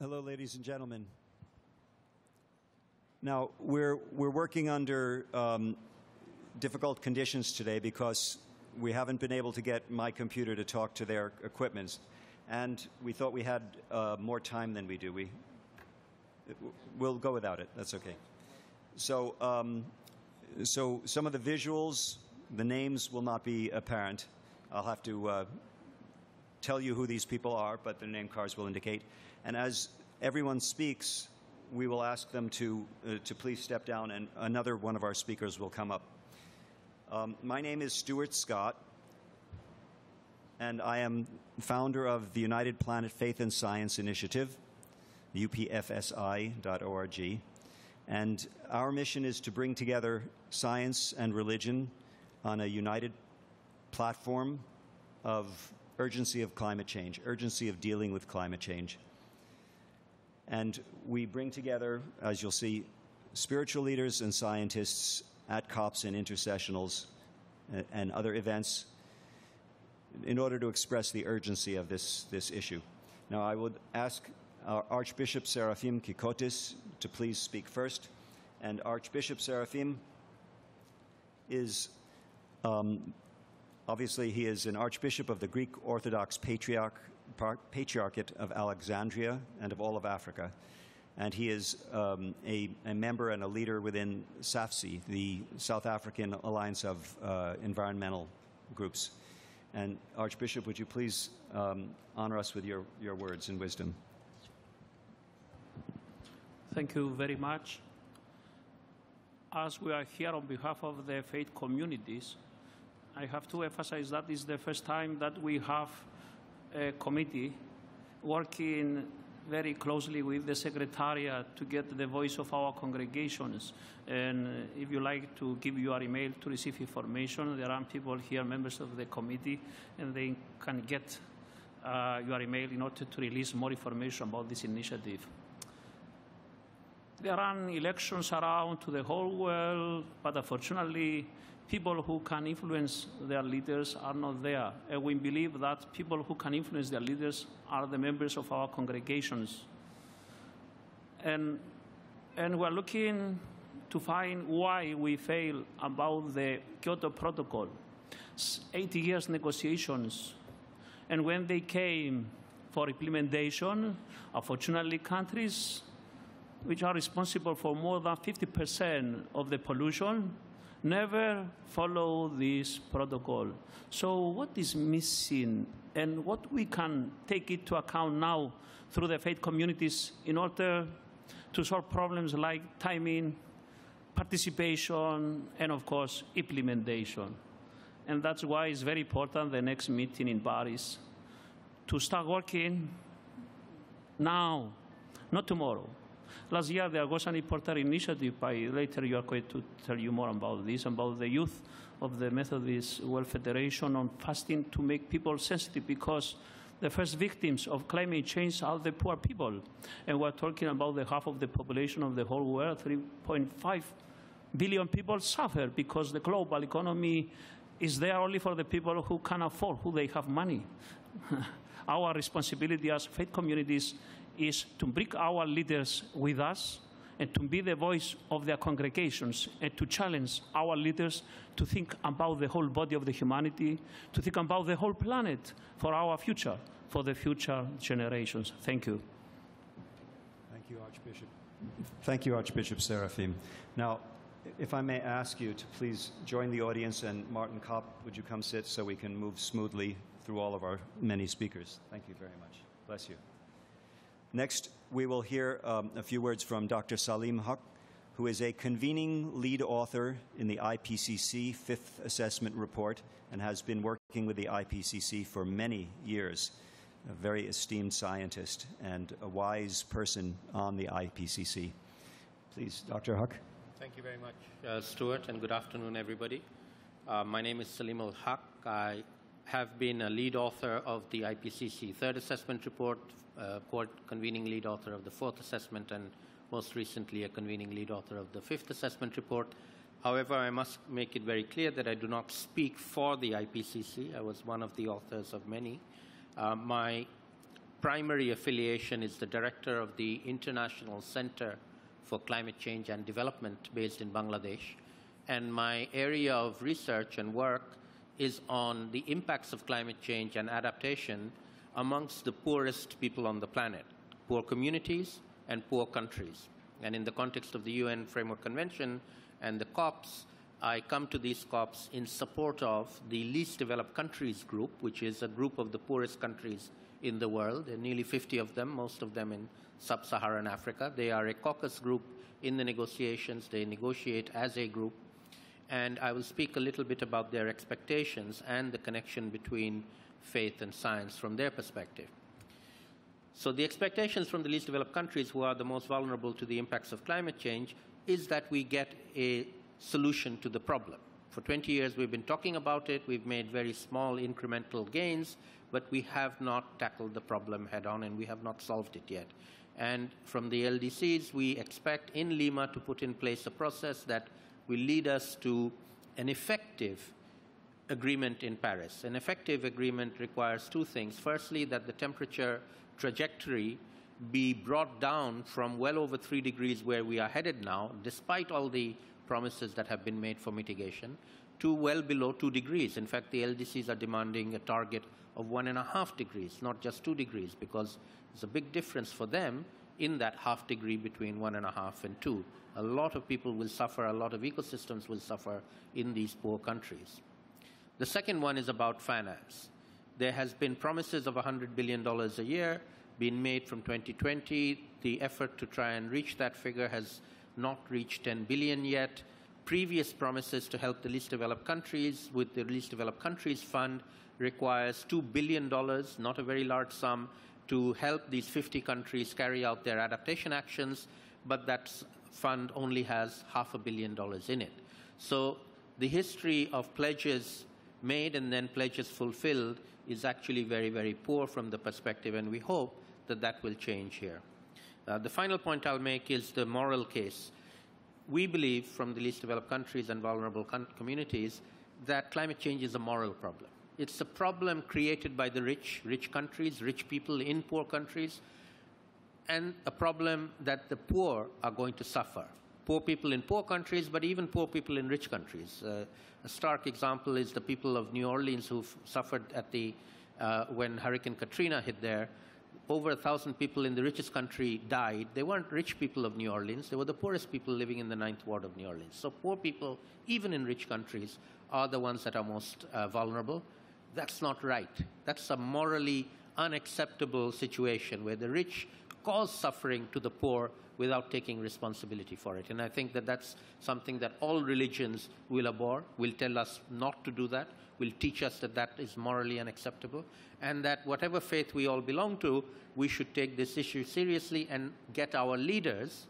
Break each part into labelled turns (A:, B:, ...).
A: Hello, ladies and gentlemen. Now, we're working under difficult conditions today because we haven't been able to get my computer to talk to their equipment, and we thought we had more time than we do. We'll go without it. That's okay. So, so some of the visuals, the names will not be apparent. I'll have to tell you who these people are, but their name cards will indicate. And as everyone speaks, we will ask them to please step down, and another one of our speakers will come up. My name is Stuart Scott, and I am founder of the United Planet Faith and Science Initiative, upfsi.org. And our mission is to bring together science and religion on a united platform of urgency of climate change, urgency of dealing with climate change. And we bring together, as you'll see, spiritual leaders and scientists at COPs and intercessionals and other events in order to express the urgency of this issue. Now, I would ask our Archbishop Seraphim Kikotis to please speak first. And Archbishop Seraphim is obviously, he is an Archbishop of the Greek Orthodox Patriarchate of Alexandria and of all of Africa. And he is a member and a leader within SAFSI, the South African Alliance of Environmental Groups. And Archbishop, would you please honor us with your words and wisdom?
B: Thank you very much. As we are here on behalf of the faith communities, I have to emphasize that this is the first time that we have a committee working very closely with the Secretariat to get the voice of our congregations. And if you like to give your email to receive information, there are people here, members of the committee, and they can get your email in order to release more information about this initiative. There are elections around to the whole world, but unfortunately, people who can influence their leaders are not there. And we believe that people who can influence their leaders are the members of our congregations. And we're looking to find why we fail about the Kyoto Protocol. 80 years negotiations. And when they came for implementation, unfortunately, countries which are responsible for more than 50% of the pollution never follow this protocol. So what is missing, and what we can take into account now through the faith communities in order to solve problems like timing, participation, and of course, implementation. And that's why it's very important, the next meeting in Paris, to start working now, not tomorrow. Last year, there was an important initiative later you are going to tell you more about this, about the youth of the Methodist World Federation on fasting to make people sensitive, because the first victims of climate change are the poor people. And we're talking about the half of the population of the whole world, 3.5 billion people suffer because the global economy is there only for the people who can afford, who they have money. Our responsibility as faith communities is to bring our leaders with us and to be the voice of their congregations and to challenge our leaders to think about the whole body of the humanity, to think about the whole planet for our future, for the future generations. Thank you.
A: Thank you, Archbishop. Thank you, Archbishop Seraphim. Now, if I may ask you to please join the audience, and Martin Kopp, would you come sit so we can move smoothly through all of our many speakers? Thank you very much. Bless you. Next, we will hear a few words from Dr. Salim Al Haq, who is a convening lead author in the IPCC Fifth Assessment Report and has been working with the IPCC for many years. A very esteemed scientist and a wise person on the IPCC. Please, Dr. Haq.
C: Thank you very much, Stuart, and good afternoon, everybody. My name is Salim Al Haq. I have been a lead author of the IPCC Third Assessment Report, convening lead author of the Fourth Assessment, and most recently a convening lead author of the Fifth Assessment Report. However, I must make it very clear that I do not speak for the IPCC. I was one of the authors of many. My primary affiliation is the director of the International Center for Climate Change and Development based in Bangladesh. And my area of research and work is on the impacts of climate change and adaptation amongst the poorest people on the planet, poor communities and poor countries. And in the context of the UN Framework Convention and the COPs, I come to these COPs in support of the Least Developed Countries group, which is a group of the poorest countries in the world. There are nearly 50 of them, most of them in sub-Saharan Africa. They are a caucus group in the negotiations. They negotiate as a group. And I will speak a little bit about their expectations and the connection between faith and science from their perspective. So the expectations from the least developed countries, who are the most vulnerable to the impacts of climate change, is that we get a solution to the problem. For 20 years we've been talking about it. We've made very small incremental gains, but we have not tackled the problem head on, and we have not solved it yet. And from the LDCs, we expect in Lima to put in place a process that will lead us to an effective agreement in Paris. An effective agreement requires two things. Firstly, that the temperature trajectory be brought down from well over 3 degrees where we are headed now, despite all the promises that have been made for mitigation, to well below 2 degrees. In fact, the LDCs are demanding a target of 1.5 degrees, not just 2 degrees, because there's a big difference for them in that half degree between 1.5 and 2. A lot of people will suffer, a lot of ecosystems will suffer in these poor countries. The second one is about finance. There has been promises of $100 billion a year being made from 2020. The effort to try and reach that figure has not reached 10 billion yet. Previous promises to help the least developed countries with the Least Developed Countries Fund requires $2 billion, not a very large sum, to help these 50 countries carry out their adaptation actions, but that fund only has $500 million in it. So the history of pledges made and then pledges fulfilled is actually very, very poor from the perspective, and we hope that that will change here. The final point I'll make is the moral case. We believe, from the least developed countries and vulnerable communities, that climate change is a moral problem. It's a problem created by the rich countries, rich people in poor countries, and a problem that the poor are going to suffer. Poor people in poor countries, but even poor people in rich countries. A stark example is the people of New Orleans who've suffered at the, when Hurricane Katrina hit there. Over 1,000 people in the richest country died. They weren't rich people of New Orleans. They were the poorest people living in the 9th ward of New Orleans. So poor people, even in rich countries, are the ones that are most vulnerable. That's not right. That's a morally unacceptable situation where the rich cause suffering to the poor without taking responsibility for it. And I think that that's something that all religions will abhor, will tell us not to do that, will teach us that that is morally unacceptable, and that whatever faith we all belong to, we should take this issue seriously and get our leaders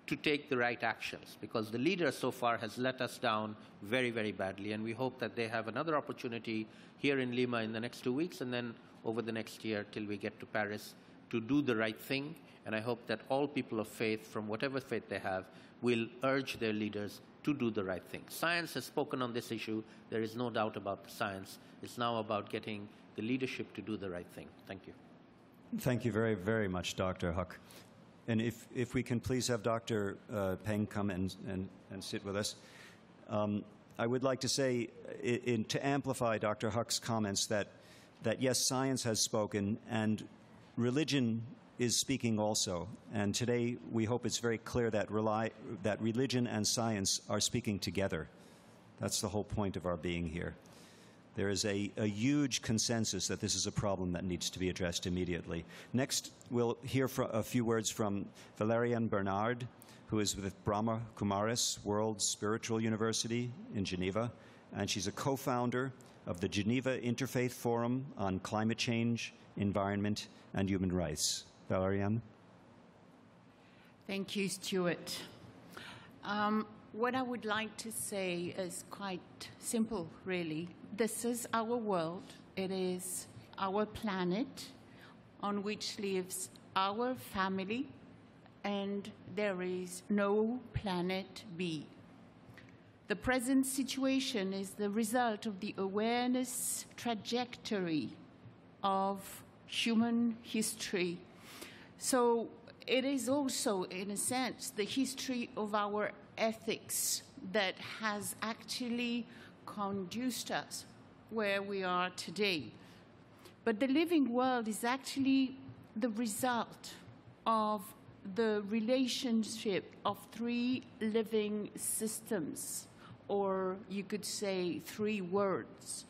C: to take the right actions, because the leader so far has let us down very, very badly, and we hope that they have another opportunity here in Lima in the next 2 weeks and then over the next year till we get to Paris to do the right thing. And I hope that all people of faith, from whatever faith they have, will urge their leaders to do the right thing. Science has spoken on this issue. There is no doubt about the science. It's now about getting the leadership to do the right thing. Thank you.
A: Thank you very, very much, Dr. Haq. And if we can please have Dr. Peng come and sit with us. I would like to say, to amplify Dr. Haq's comments, that yes, science has spoken, and religion is speaking also. And today we hope it's very clear that religion and science are speaking together. That's the whole point of our being here. There is a huge consensus that this is a problem that needs to be addressed immediately. Next, we'll hear a few words from Valerie Bernard, who is with Brahma Kumaris World Spiritual University in Geneva, and she's a co-founder of the Geneva Interfaith Forum on Climate Change, Environment, and Human Rights. Valerie?
D: Thank you, Stuart. What I would like to say is quite simple, really. This is our world. It is our planet on which lives our family, and there is no planet B. The present situation is the result of the awareness trajectory of human history. So it is also, in a sense, the history of our ethics that has actually conduced us where we are today. But the living world is actually the result of the relationship of three living systems, or you could say three worlds.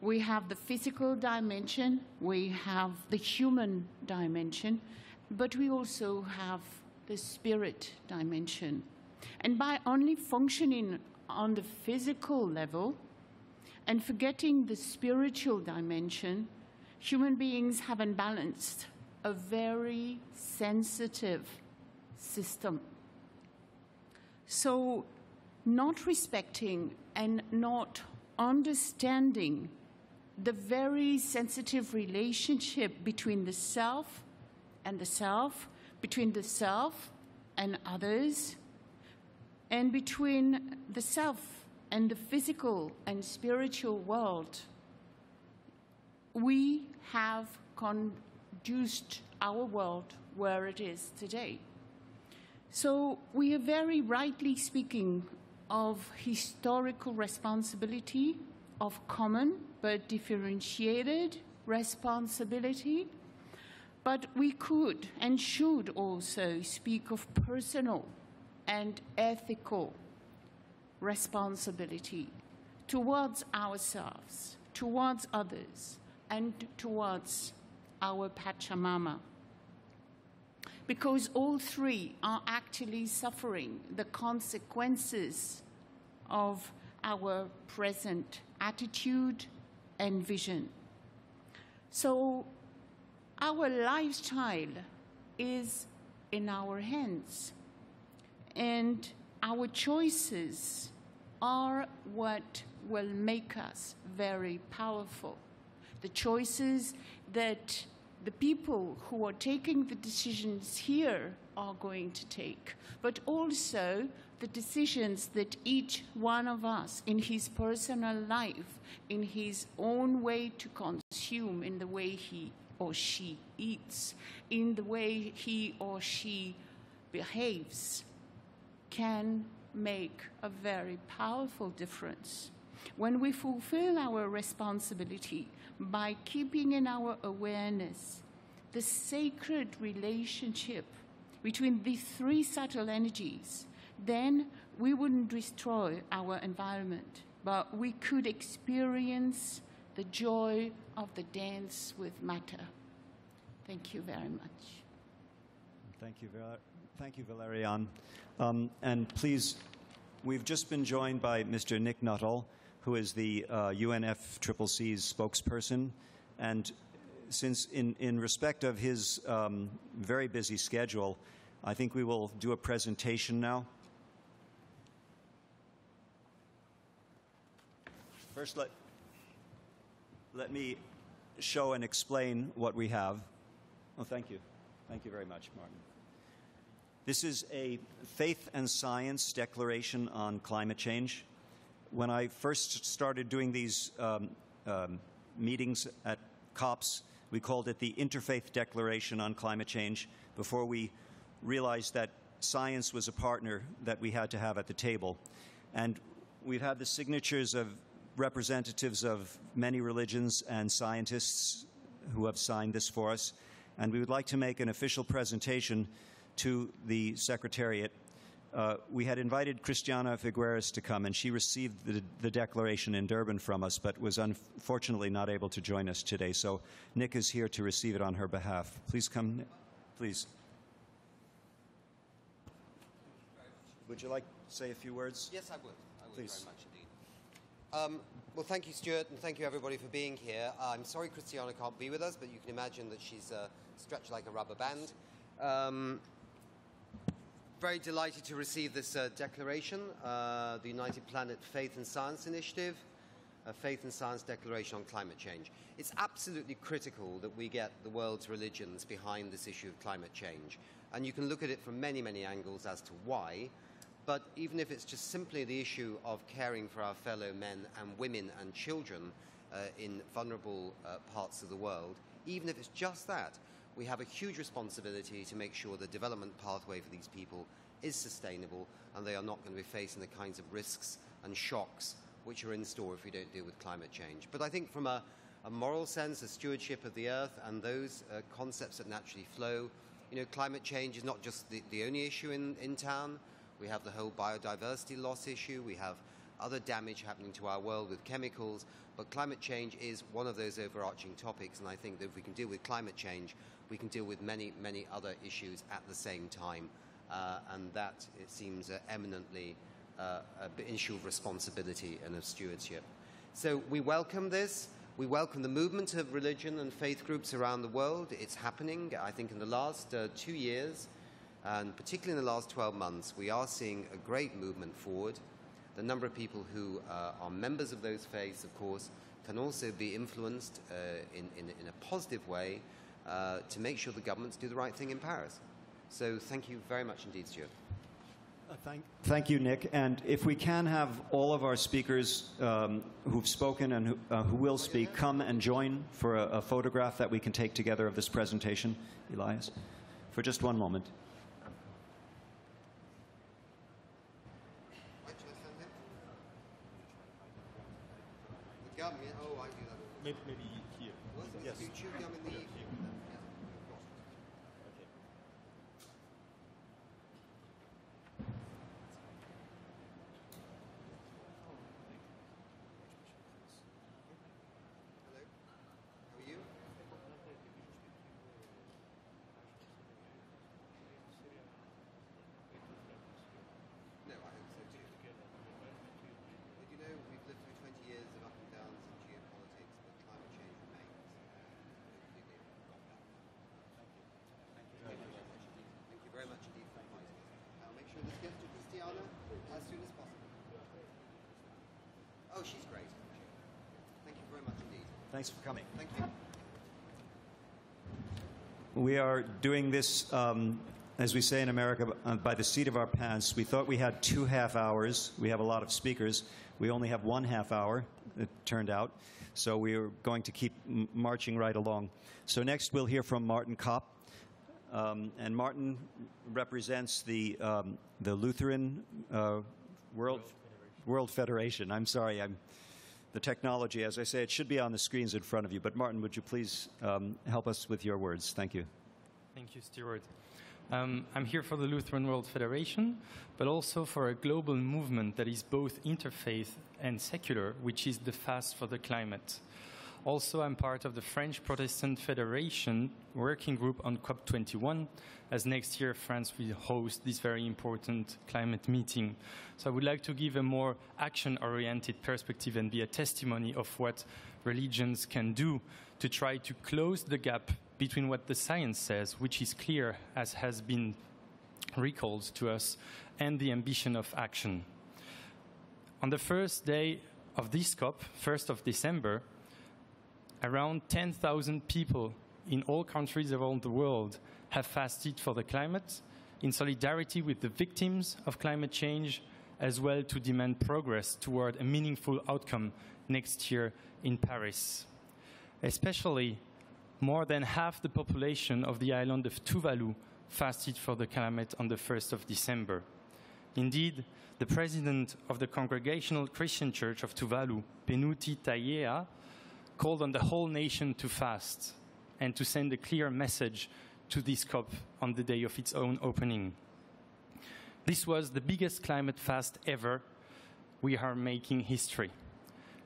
D: We have the physical dimension, we have the human dimension, but we also have the spirit dimension. And by only functioning on the physical level and forgetting the spiritual dimension, human beings have unbalanced a very sensitive system. So not respecting and not understanding the very sensitive relationship between the self and the self, between the self and others, and between the self and the physical and spiritual world, we have conduced our world where it is today. So we are very rightly speaking of historical responsibility, of common but differentiated responsibility, but we could and should also speak of personal and ethical responsibility towards ourselves, towards others, and towards our Pachamama. Because all three are actually suffering the consequences of our present attitude and vision. So our lifestyle is in our hands, and our choices are what will make us very powerful. The choices that the people who are taking the decisions here are going to take, but also the decisions that each one of us in his personal life, in his own way to consume, in the way he or she eats, in the way he or she behaves, can make a very powerful difference. When we fulfill our responsibility by keeping in our awareness the sacred relationship between these three subtle energies, then we wouldn't destroy our environment, but we could experience the joy of the dance with matter. Thank you very much.
A: Thank you, Valerian. And please, we've just been joined by Mr. Nick Nuttall, who is the UNFCCC's spokesperson. And since in respect of his very busy schedule, I think we will do a presentation now. First, let me show and explain what we have. Oh, thank you. Thank you very much, Martin. This is a faith and science declaration on climate change. When I first started doing these meetings at COPs, we called it the Interfaith Declaration on Climate Change, before we realized that science was a partner that we had to have at the table. And we've had the signatures of representatives of many religions and scientists who have signed this for us. And we would like to make an official presentation to the Secretariat. We had invited Christiana Figueres to come, and she received the declaration in Durban from us, but was unfortunately not able to join us today. So Nick is here to receive it on her behalf. Please come, Nick. Please. Would you like to say a few words?
E: Yes, I would. I would
A: Please.
E: very much indeed. Well, thank you, Stuart, and thank you, everybody, for being here. I'm sorry Christiana can't be with us, but you can imagine that she's stretched like a rubber band. Very delighted to receive this declaration, the United Planet Faith and Science Initiative, a Faith and Science Declaration on Climate Change. It's absolutely critical that we get the world's religions behind this issue of climate change. And you can look at it from many, many angles as to why. But even if it's just simply the issue of caring for our fellow men and women and children in vulnerable parts of the world, even if it's just that, we have a huge responsibility to make sure the development pathway for these people is sustainable and they are not going to be facing the kinds of risks and shocks which are in store if we don't deal with climate change. But I think from a moral sense, a stewardship of the earth and those concepts that naturally flow, climate change is not just the only issue in town. We have the whole biodiversity loss issue. We have other damage happening to our world with chemicals. But climate change is one of those overarching topics. And I think that if we can deal with climate change, we can deal with many, many other issues at the same time. And that, it seems, eminently an issue of responsibility and of stewardship. So we welcome this. We welcome the movement of religion and faith groups around the world. It's happening. I think in the last 2 years, and particularly in the last 12 months, we are seeing a great movement forward. The number of people who are members of those faiths, of course, can also be influenced in a positive way to make sure the governments do the right thing in Paris. So thank you very much indeed, Stuart.
A: Thank you, Nick. And if we can have all of our speakers who've spoken and who will speak come and join for a photograph that we can take together of this presentation, Elias, for just one moment.
F: Maybe here.
E: Yes. You chew gum in the evening. Oh, she's great. Thank you very much indeed.
A: Thanks for coming.
E: Thank you.
A: We are doing this, as we say in America, by the seat of our pants. We thought we had 2 half hours. We have a lot of speakers. We only have 1 half hour, it turned out. So we are going to keep marching right along. So next we'll hear from Martin Kopp. And Martin represents the Lutheran World Federation. I'm sorry, the technology, as I say, it should be on the screens in front of you. But Martin, would you please help us with your words? Thank you.
G: Thank you, Stuart. I'm here for the Lutheran World Federation, but also for a global movement that is both interfaith and secular, which is the Fast for the Climate. Also, I'm part of the French Protestant Federation working group on COP21, as next year France will host this very important climate meeting. So I would like to give a more action-oriented perspective and be a testimony of what religions can do to try to close the gap between what the science says, which is clear, as has been recalled to us, and the ambition of action. On the first day of this COP, 1st of December, around 10,000 people in all countries around the world have fasted for the climate in solidarity with the victims of climate change, as well to demand progress toward a meaningful outcome next year in Paris. Especially, more than half the population of the island of Tuvalu fasted for the climate on the 1st of December. Indeed, the president of the Congregational Christian Church of Tuvalu, Penuti Taiyea, called on the whole nation to fast and to send a clear message to this COP on the day of its own opening. This was the biggest climate fast ever. We are making history.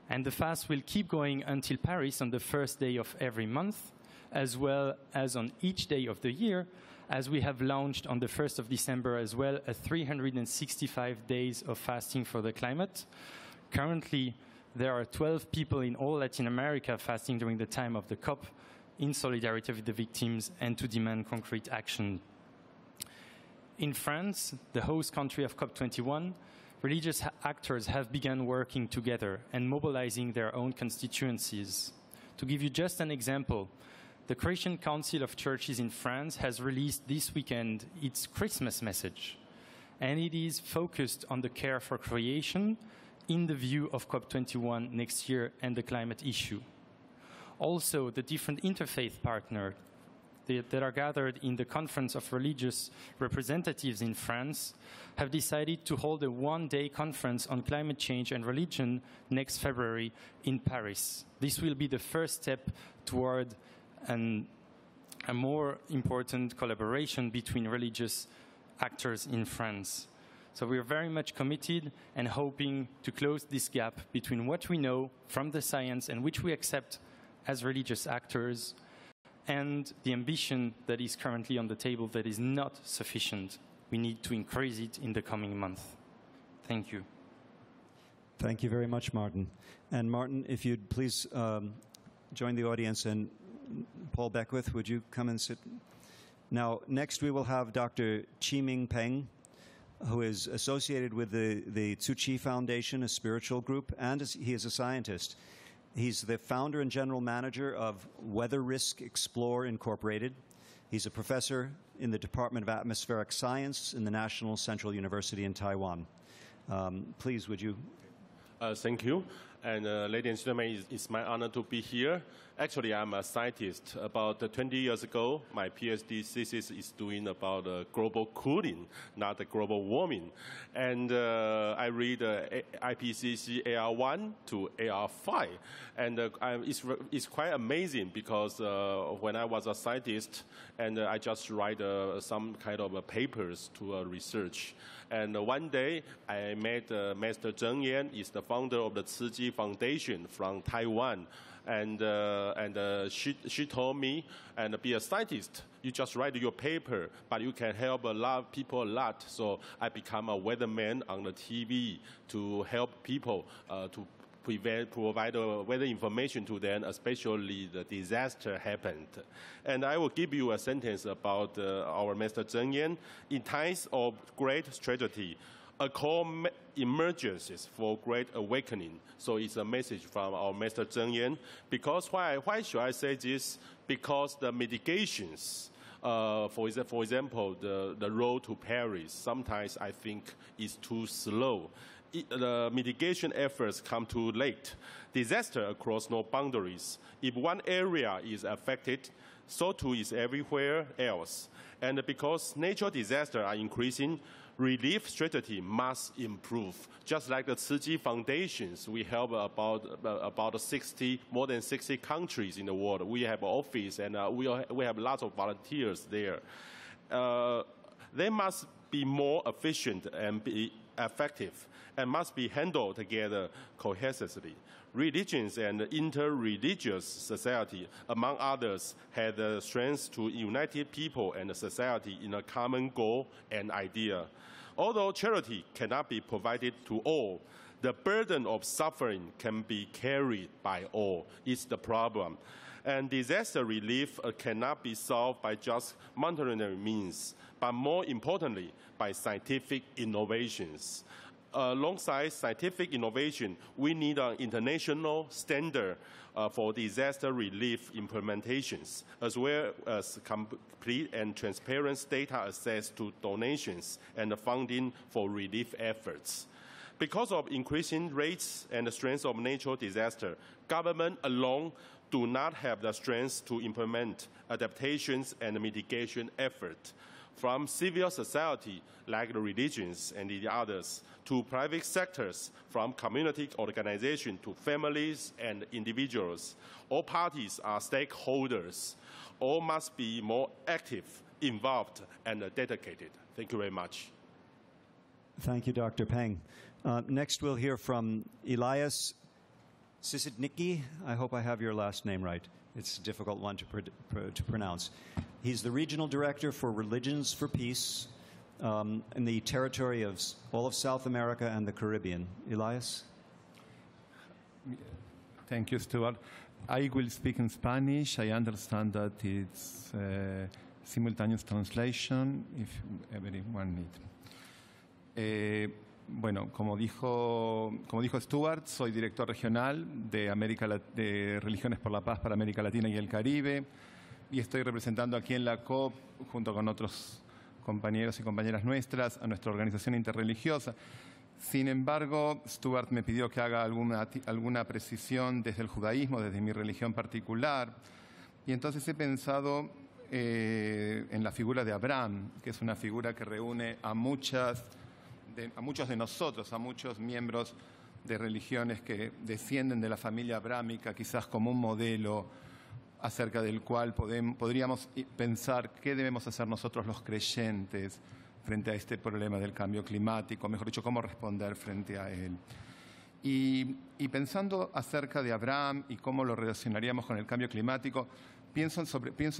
G: And the fast will keep going until Paris on the first day of every month, as well as on each day of the year, as we have launched on the 1st of December as well, a 365 days of fasting for the climate. Currently, there are 12 people in all Latin America fasting during the time of the COP in solidarity with the victims and to demand concrete action. In France, the host country of COP21, religious actors have begun working together and mobilizing their own constituencies. To give you just an example, the Christian Council of Churches in France has released this weekend its Christmas message, and it is focused on the care for creation in the view of COP21 next year and the climate issue. Also, the different interfaith partners that are gathered in the Conference of Religious Representatives in France have decided to hold a one-day conference on climate change and religion next February in Paris. This will be the first step toward a more important collaboration between religious actors in France. So we are very much committed and hoping to close this gap between what we know from the science and which we accept as religious actors and the ambition that is currently on the table that is not sufficient. We need to increase it in the coming month. Thank you.
A: Thank you very much, Martin. And Martin, if you'd please join the audience, and Paul Beckwith, would you come and sit? Now, next we will have Dr. Chi-Ming Peng, who is associated with the Tzu Chi Foundation, a spiritual group, and he is a scientist. He's the founder and general manager of Weather Risk Explore Incorporated. He's a professor in the Department of Atmospheric Science in the National Central University in Taiwan. Please, would you?
H: Thank you. And ladies and gentlemen, it's my honor to be here. Actually, I'm a scientist. About 20 years ago, my PhD thesis is doing about global cooling, not global warming. And I read IPCC AR1 to AR5. And it's quite amazing because when I was a scientist, and I just write some kind of papers to research. And one day, I met Master Zheng Yan, is the founder of the Tzu Chi Foundation from Taiwan. And she told me, and be a scientist, you just write your paper, but you can help people a lot. So I become a weatherman on the TV to help people to provide weather information to them, especially the disaster happened. And I will give you a sentence about our Master Zheng Yan. In times of great tragedy, a call emerges for great awakening. So it's a message from our Master Zheng Yan. Because why should I say this? Because the mitigations, for example, the road to Paris, sometimes I think is too slow. The mitigation efforts come too late. Disaster across no boundaries. If one area is affected, so too is everywhere else. And because natural disasters are increasing, relief strategy must improve. Just like the Tzu Chi Foundations, we help about 60, more than 60 countries in the world. We have an office and we have lots of volunteers there. They must be more efficient and be effective and must be handled together cohesively. Religions and inter-religious society, among others, had the strength to unite people and society in a common goal and idea. Although charity cannot be provided to all, the burden of suffering can be carried by all. It's the problem. And disaster relief cannot be solved by just monetary means, but more importantly, by scientific innovations. Alongside scientific innovation, we need an international standard for disaster relief implementations, as well as complete and transparent data access to donations and funding for relief efforts. Because of increasing rates and the strength of natural disaster, government alone do not have the strength to implement adaptations and mitigation efforts. From civil society, like the religions and the others, to private sectors, from community organizations to families and individuals. All parties are stakeholders. All must be more active, involved, and dedicated. Thank you very much.
A: Thank you, Dr. Peng. Next, we'll hear from Elias Sisidnicki. I hope I have your last name right. It's a difficult one to pronounce. He's the Regional Director for Religions for Peace in the territory of all of South America and the Caribbean. Elias?
F: Thank you, Stuart. I will speak in Spanish. I understand that it's simultaneous translation, if everyone needs. Bueno, como dijo Stuart, soy director regional de Religiones por la Paz para América Latina y el Caribe, y estoy representando aquí en la COP, junto con otros compañeros y compañeras nuestras, a nuestra organización interreligiosa. Sin embargo, Stuart me pidió que haga alguna precisión desde el judaísmo, desde mi religión particular, y entonces he pensado en la figura de Abraham, que es una figura que reúne a muchos de nosotros, a muchos miembros de religiones que descienden de la familia abrámica, quizás como un modelo acerca del cual podríamos pensar qué debemos hacer nosotros los creyentes frente a este problema del cambio climático, mejor dicho, cómo responder frente a él. Y pensando acerca de Abraham y cómo lo relacionaríamos con el cambio climático, pienso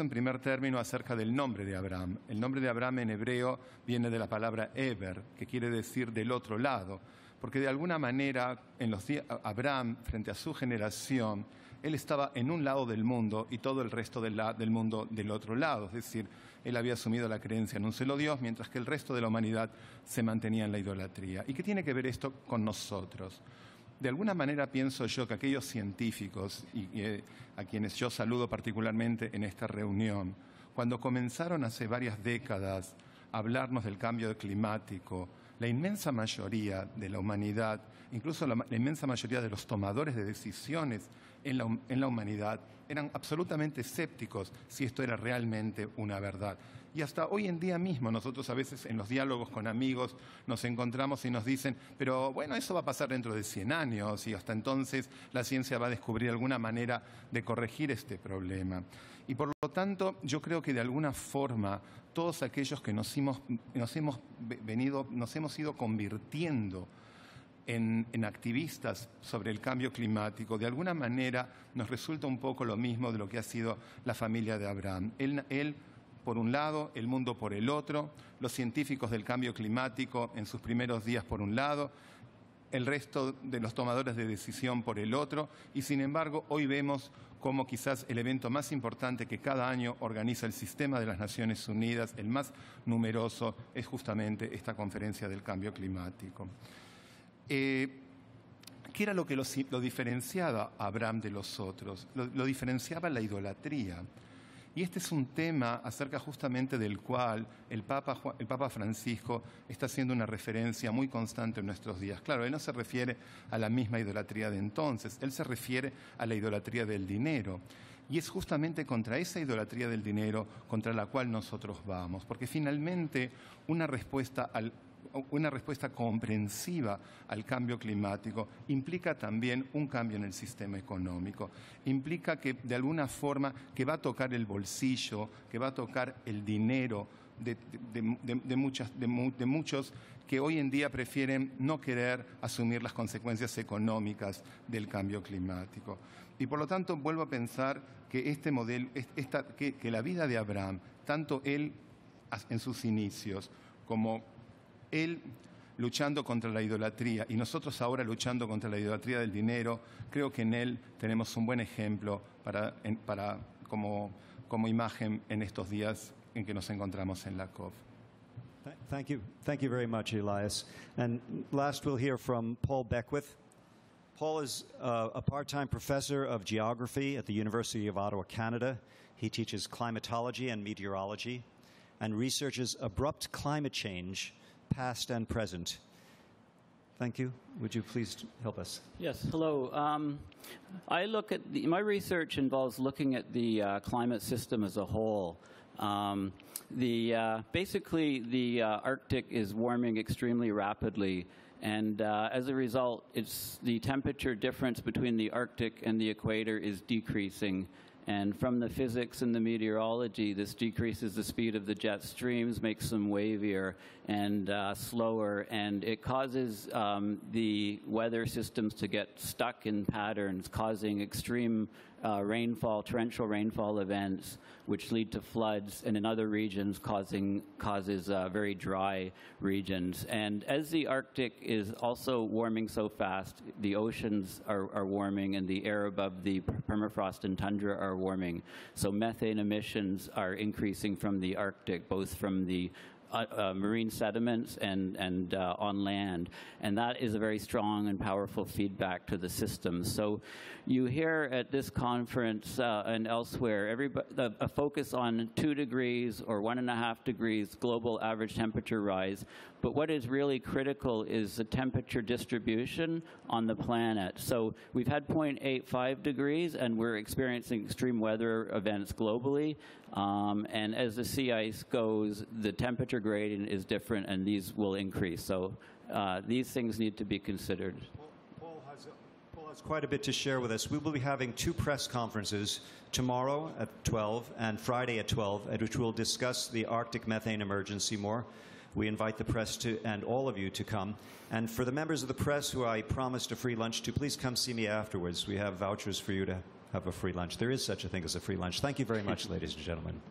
F: en primer término acerca del nombre de Abraham. El nombre de Abraham en hebreo viene de la palabra Eber, que quiere decir del otro lado, porque de alguna manera Abraham, frente a su generación, él estaba en un lado del mundo y todo el resto del mundo del otro lado. Es decir, él había asumido la creencia en un solo Dios, mientras que el resto de la humanidad se mantenía en la idolatría. ¿Y qué tiene que ver esto con nosotros? De alguna manera pienso yo que aquellos científicos, a quienes yo saludo particularmente en esta reunión, cuando comenzaron hace varias décadas a hablarnos del cambio climático, la inmensa mayoría de la humanidad, incluso la inmensa mayoría de los tomadores de decisiones en la humanidad, eran absolutamente escépticos si esto era realmente una verdad. Y hasta hoy en día mismo nosotros a veces en los diálogos con amigos nos encontramos y nos dicen, pero bueno, eso va a pasar dentro de 100 años y hasta entonces la ciencia va a descubrir alguna manera de corregir este problema. Y por lo tanto, yo creo que de alguna forma todos aquellos que nos hemos ido convirtiendo en activistas sobre el cambio climático, de alguna manera nos resulta un poco lo mismo de lo que ha sido la familia de Abraham. Él por un lado, el mundo por el otro, los científicos del cambio climático en sus primeros días por un lado, el resto de los tomadores de decisión por el otro, y sin embargo hoy vemos como quizás el evento más importante que cada año organiza el sistema de las Naciones Unidas, el más numeroso, es justamente esta conferencia del cambio climático. ¿Qué era lo que lo diferenciaba a Abraham de los otros? Lo diferenciaba la idolatría. Y este es un tema acerca justamente del cual el Papa Francisco está haciendo una referencia muy constante en nuestros días. Claro, él no se refiere a la misma idolatría de entonces, él se refiere a la idolatría del dinero. Y es justamente contra esa idolatría del dinero contra la cual nosotros vamos, porque finalmente una respuesta comprensiva al cambio climático implica también un cambio en el sistema económico. Implica que de alguna forma que va a tocar el bolsillo, que va a tocar el dinero de muchos que hoy en día prefieren no querer asumir las consecuencias económicas del cambio climático. Y por lo tanto vuelvo a pensar que este modelo, que la vida de Abraham, tanto él en sus inicios como él luchando contra la idolatría y nosotros ahora luchando contra la idolatría del dinero, creo que en él tenemos un buen ejemplo como imagen en estos días en que nos encontramos en la COP.
A: Thank you very much, Elias. And last we'll hear from Paul Beckwith. Paul is a part-time professor of geography at the University of Ottawa, Canada. He teaches climatology and meteorology and researches abrupt climate change, past and present. Thank you. Would you please help us?
I: Yes, hello. I look at my research involves looking at the climate system as a whole. Basically, the Arctic is warming extremely rapidly, and as a result, the temperature difference between the Arctic and the equator is decreasing. And from the physics and the meteorology, this decreases the speed of the jet streams, makes them wavier and slower, and it causes the weather systems to get stuck in patterns, causing extreme rainfall, torrential rainfall events, which lead to floods, and in other regions causes very dry regions. And as the Arctic is also warming so fast, the oceans are warming, and the air above the permafrost and tundra are warming. So methane emissions are increasing from the Arctic, both from the marine sediments and on land. And that is a very strong and powerful feedback to the system. So you hear at this conference and elsewhere a focus on 2 degrees or 1.5 degrees global average temperature rise. But what is really critical is the temperature distribution on the planet. So we've had 0.85 degrees, and we're experiencing extreme weather events globally. And as the sea ice goes, the temperature gradient is different, and these will increase. So these things need to be considered.
A: Paul has quite a bit to share with us. We will be having 2 press conferences tomorrow at 12 and Friday at 12, at which we'll discuss the Arctic methane emergency more. We invite the press and all of you to come. And for the members of the press who I promised a free lunch to, please come see me afterwards. We have vouchers for you to have a free lunch. There is such a thing as a free lunch. Thank you very much, ladies and gentlemen.